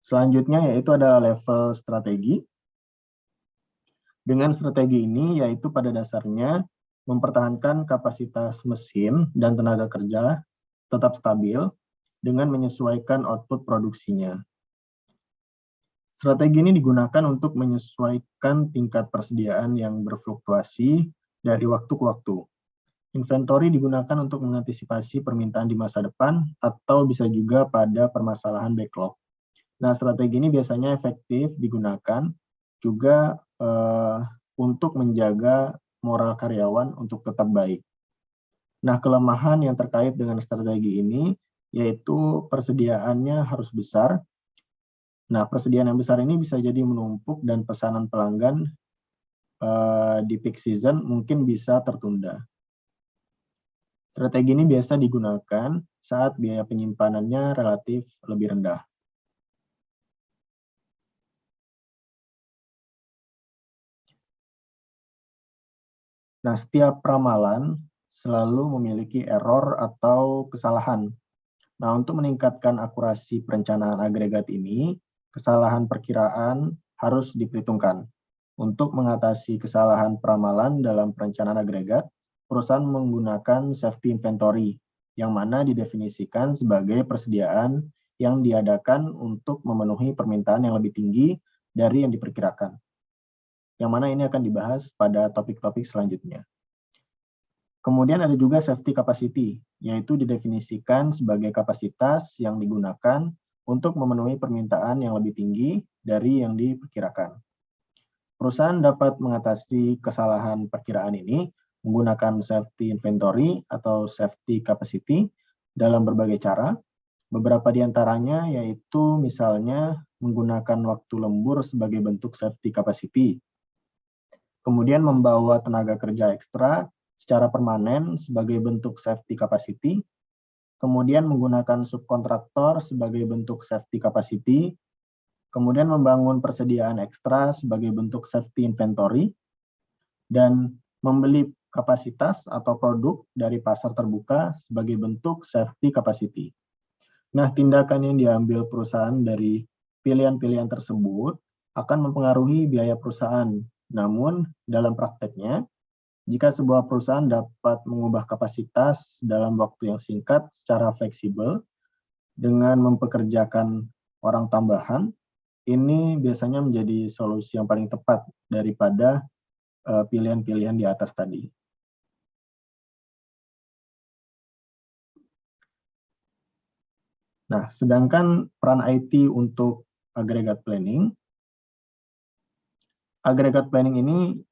Selanjutnya yaitu ada level strategi. Dengan strategi ini yaitu pada dasarnya mempertahankan kapasitas mesin dan tenaga kerja tetap stabil dengan menyesuaikan output produksinya. Strategi ini digunakan untuk menyesuaikan tingkat persediaan yang berfluktuasi dari waktu ke waktu. Inventory digunakan untuk mengantisipasi permintaan di masa depan atau bisa juga pada permasalahan backlog. Nah, strategi ini biasanya efektif digunakan juga untuk menjaga moral karyawan untuk tetap baik. Nah, kelemahan yang terkait dengan strategi ini yaitu persediaannya harus besar. Nah, persediaan yang besar ini bisa jadi menumpuk dan pesanan pelanggan di peak season mungkin bisa tertunda. Strategi ini biasa digunakan saat biaya penyimpanannya relatif lebih rendah. Nah, setiap ramalan selalu memiliki error atau kesalahan. Nah, untuk meningkatkan akurasi perencanaan agregat ini, kesalahan perkiraan harus diperhitungkan. Untuk mengatasi kesalahan peramalan dalam perencanaan agregat, perusahaan menggunakan safety inventory, yang mana didefinisikan sebagai persediaan yang diadakan untuk memenuhi permintaan yang lebih tinggi dari yang diperkirakan. Yang mana ini akan dibahas pada topik-topik selanjutnya. Kemudian ada juga safety capacity, yaitu didefinisikan sebagai kapasitas yang digunakan untuk memenuhi permintaan yang lebih tinggi dari yang diperkirakan. Perusahaan dapat mengatasi kesalahan perkiraan ini menggunakan safety inventory atau safety capacity dalam berbagai cara. Beberapa di antaranya yaitu misalnya menggunakan waktu lembur sebagai bentuk safety capacity, kemudian membawa tenaga kerja ekstra secara permanen sebagai bentuk safety capacity, kemudian menggunakan subkontraktor sebagai bentuk safety capacity, kemudian membangun persediaan ekstra sebagai bentuk safety inventory, dan membeli kapasitas atau produk dari pasar terbuka sebagai bentuk safety capacity. Nah, tindakan yang diambil perusahaan dari pilihan-pilihan tersebut akan mempengaruhi biaya perusahaan. Namun, dalam prakteknya, jika sebuah perusahaan dapat mengubah kapasitas dalam waktu yang singkat secara fleksibel dengan mempekerjakan orang tambahan, ini biasanya menjadi solusi yang paling tepat daripada pilihan-pilihan di atas tadi. Nah, sedangkan peran IT untuk agregat planning ini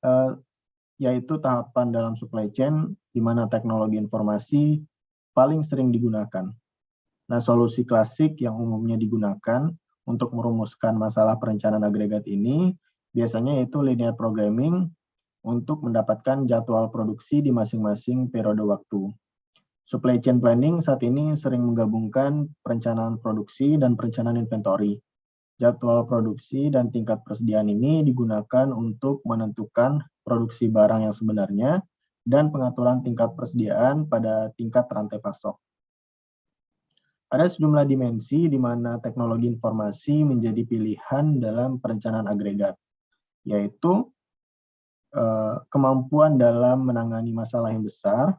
yaitu tahapan dalam supply chain di mana teknologi informasi paling sering digunakan. Nah, solusi klasik yang umumnya digunakan untuk merumuskan masalah perencanaan agregat ini biasanya yaitu linear programming untuk mendapatkan jadwal produksi di masing-masing periode waktu. Supply chain planning saat ini sering menggabungkan perencanaan produksi dan perencanaan inventory. Jadwal produksi dan tingkat persediaan ini digunakan untuk menentukan produksi barang yang sebenarnya dan pengaturan tingkat persediaan pada tingkat rantai pasok. Ada sejumlah dimensi di mana teknologi informasi menjadi pilihan dalam perencanaan agregat, yaitu kemampuan dalam menangani masalah yang besar,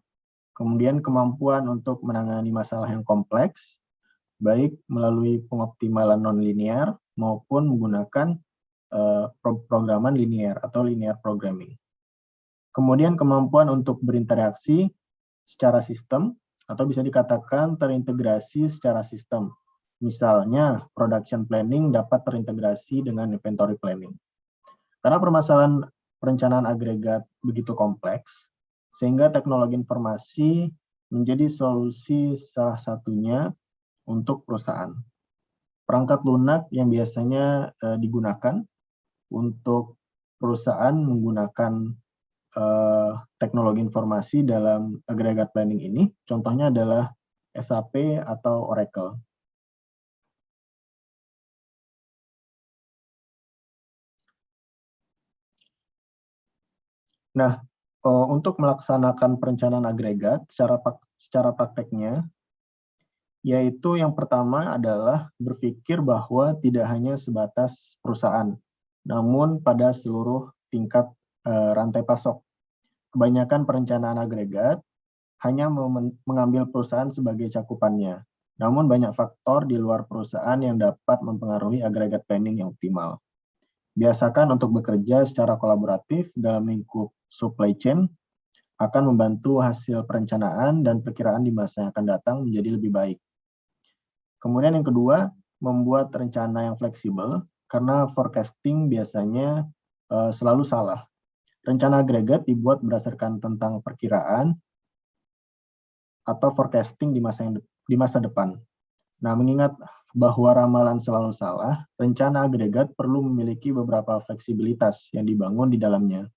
kemudian kemampuan untuk menangani masalah yang kompleks, baik melalui pengoptimalan non-linear maupun menggunakan programan linear atau linear programming. Kemudian kemampuan untuk berinteraksi secara sistem atau bisa dikatakan terintegrasi secara sistem. Misalnya, production planning dapat terintegrasi dengan inventory planning. Karena permasalahan perencanaan agregat begitu kompleks, sehingga teknologi informasi menjadi solusi salah satunya untuk perusahaan. Perangkat lunak yang biasanya digunakan untuk perusahaan menggunakan teknologi informasi dalam agregat planning ini, contohnya adalah SAP atau Oracle. Nah, untuk melaksanakan perencanaan agregat secara prakteknya, Yaitu yang pertama adalah berpikir bahwa tidak hanya sebatas perusahaan, namun pada seluruh tingkat rantai pasok. Kebanyakan perencanaan agregat hanya mengambil perusahaan sebagai cakupannya. Namun banyak faktor di luar perusahaan yang dapat mempengaruhi agregat planning yang optimal. Biasakan untuk bekerja secara kolaboratif dalam lingkup supply chain akan membantu hasil perencanaan dan perkiraan di masa yang akan datang menjadi lebih baik. Kemudian yang kedua, membuat rencana yang fleksibel karena forecasting biasanya selalu salah. Rencana agregat dibuat berdasarkan tentang perkiraan atau forecasting di masa depan. Nah, mengingat bahwa ramalan selalu salah, rencana agregat perlu memiliki beberapa fleksibilitas yang dibangun di dalamnya.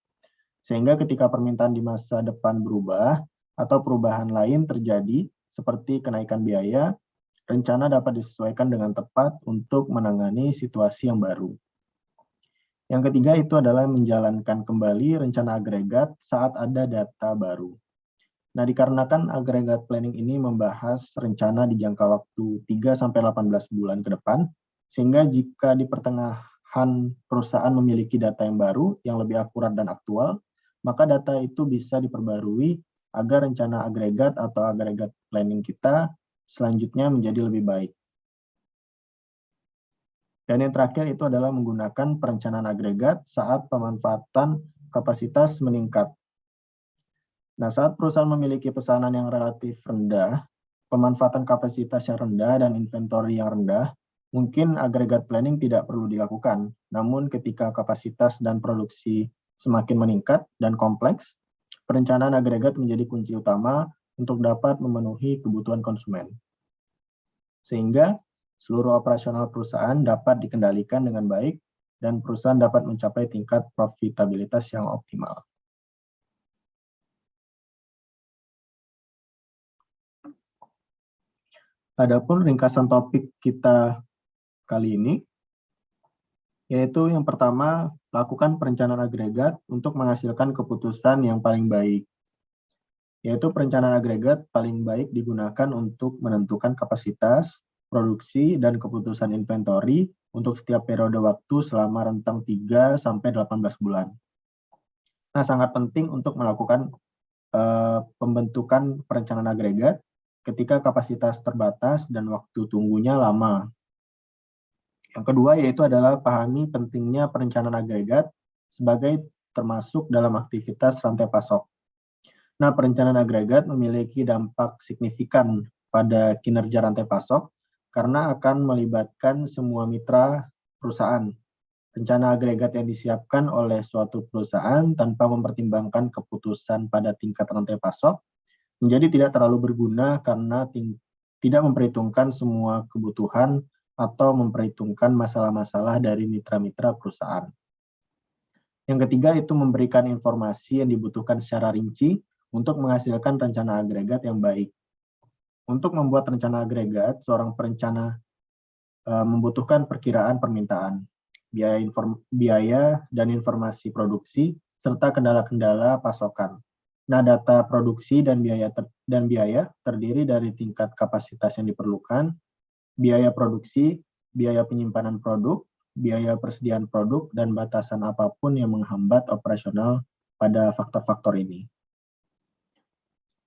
Sehingga ketika permintaan di masa depan berubah atau perubahan lain terjadi seperti kenaikan biaya, rencana dapat disesuaikan dengan tepat untuk menangani situasi yang baru. Yang ketiga itu adalah menjalankan kembali rencana agregat saat ada data baru. Nah, dikarenakan agregat planning ini membahas rencana di jangka waktu 3-18 bulan ke depan, sehingga jika di pertengahan perusahaan memiliki data yang baru, yang lebih akurat dan aktual, maka data itu bisa diperbarui agar rencana agregat atau agregat planning kita selanjutnya menjadi lebih baik. Dan yang terakhir itu adalah menggunakan perencanaan agregat saat pemanfaatan kapasitas meningkat. Nah, saat perusahaan memiliki pesanan yang relatif rendah, pemanfaatan kapasitas yang rendah, dan inventory yang rendah, mungkin agregat planning tidak perlu dilakukan. Namun ketika kapasitas dan produksi semakin meningkat dan kompleks, perencanaan agregat menjadi kunci utama untuk dapat memenuhi kebutuhan konsumen. Sehingga seluruh operasional perusahaan dapat dikendalikan dengan baik dan perusahaan dapat mencapai tingkat profitabilitas yang optimal. Adapun ringkasan topik kita kali ini, yaitu yang pertama, lakukan perencanaan agregat untuk menghasilkan keputusan yang paling baik. Yaitu perencanaan agregat paling baik digunakan untuk menentukan kapasitas, produksi, dan keputusan inventory untuk setiap periode waktu selama rentang 3-18 bulan. Nah, sangat penting untuk melakukan pembentukan perencanaan agregat ketika kapasitas terbatas dan waktu tunggunya lama. Yang kedua yaitu adalah pahami pentingnya perencanaan agregat sebagai termasuk dalam aktivitas rantai pasok. Nah, perencanaan agregat memiliki dampak signifikan pada kinerja rantai pasok karena akan melibatkan semua mitra perusahaan. Rencana agregat yang disiapkan oleh suatu perusahaan tanpa mempertimbangkan keputusan pada tingkat rantai pasok menjadi tidak terlalu berguna karena tidak memperhitungkan semua kebutuhan atau memperhitungkan masalah-masalah dari mitra-mitra perusahaan. Yang ketiga itu memberikan informasi yang dibutuhkan secara rinci untuk menghasilkan rencana agregat yang baik. Untuk membuat rencana agregat, seorang perencana membutuhkan perkiraan permintaan, biaya dan informasi produksi, serta kendala-kendala pasokan. Nah, data produksi dan biaya terdiri dari tingkat kapasitas yang diperlukan, biaya produksi, biaya penyimpanan produk, biaya persediaan produk, dan batasan apapun yang menghambat operasional pada faktor-faktor ini.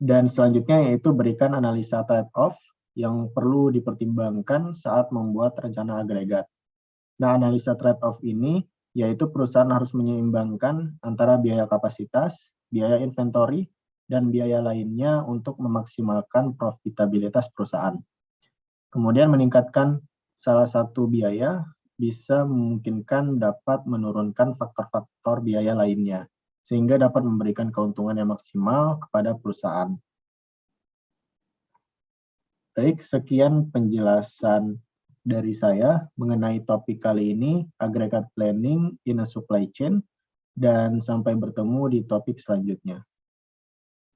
Dan selanjutnya yaitu berikan analisa trade-off yang perlu dipertimbangkan saat membuat rencana agregat. Nah, analisa trade-off ini yaitu perusahaan harus menyeimbangkan antara biaya kapasitas, biaya inventory, dan biaya lainnya untuk memaksimalkan profitabilitas perusahaan. Kemudian meningkatkan salah satu biaya bisa memungkinkan dapat menurunkan faktor-faktor biaya lainnya, sehingga dapat memberikan keuntungan yang maksimal kepada perusahaan. Baik, sekian penjelasan dari saya mengenai topik kali ini, agregat planning in a supply chain, dan sampai bertemu di topik selanjutnya.